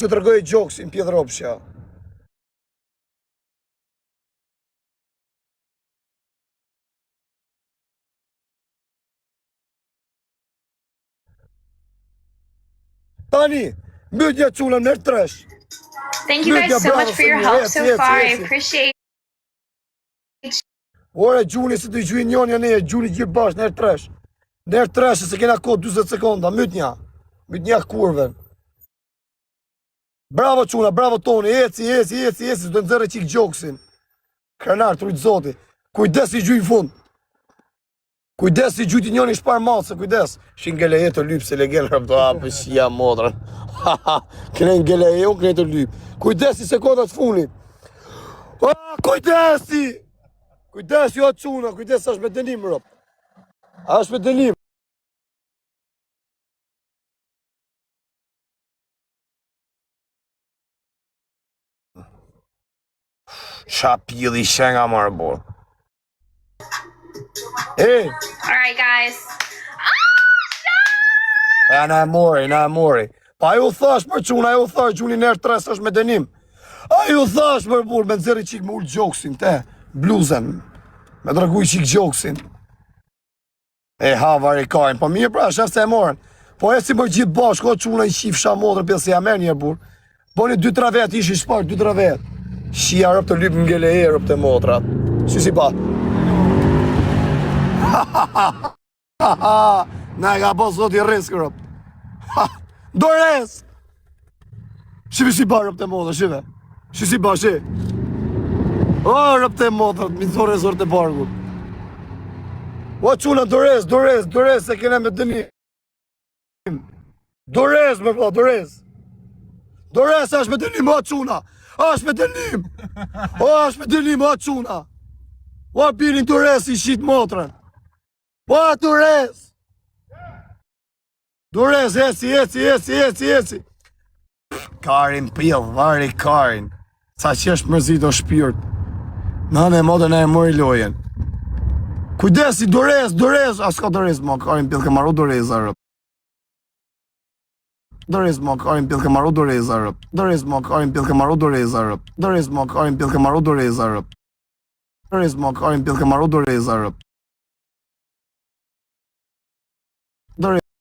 Që të rëgoj gjoksin, pjedropshja. Tani, mytja qunën në tresh. Thank you guys so much for your help so far. I appreciate. Ore, gjuni se të gjuin njënja ne, gjuni gjithë bashkë, nërë tresh. Nërë tresh, se kena kohë 20 sekonda, mytja kurven. Bravo quna, bravo Toni, eci, së të nëzërë qikë gjoksin. Krenar, trujtë zoti, kujdes i gjuin fund. Kujdes i gjujti njën i shparë matëse, kujdes. Shin ngele e të lypë, se le gjelë rëmë të apë, shia modrën. Këne ngele e unë, këne të lypë. Kujdes i sekundat funit. Kujdesi! Kujdes jo atë quna, kujdes është me dënim, rëp. Është me dënim. Qa pili shenga marë borë. Alright, guys. Na e mori. Pa ju thash për quna, ju thash gjuni nërë tres është me dënim. A ju thash për burë, me nëzëri qikë me ullë gjoksin, te, bluzen. Me draguj qikë gjoksin. Havar i kajnë, po mirë pra, shef se e morën. Po e si për gjithë bashkë, o quna i qif shamodrë, pjesë se jamer njërë burë. Po një 2-3 vetë, ishi shparë, 2-3 vetë. Shia rëp të lypë ngele e rëp të motrat. Si pa. Na e ka po sot i risk rëp. Dores! Shive si pa rëp të motrat, shive. Si pa, shi. O, rëp të motrat, mi thore zor të bargut. O, quna, Dores, se kene me dënim. Dores, më pa, Dores. Dores, është me dënim, o, quna. Është me dënim. O, quna. O, pirin Dores i shqit motrën. O, Dores. Dores, eci. Karin pil, vari Karin. Sa që është mërzit o shpirt. Nane, modën e mori lojen. Kujdesi, Dores. A s'ka Dores, mo, Karin pil ke maru Dores, arëp. Dores mo, Karin pil ke maru Dores, arëp. Dores mo, Karin pil ke maru Dores, arëp. Dores mo, Karin pil ke maru Dores, arëp.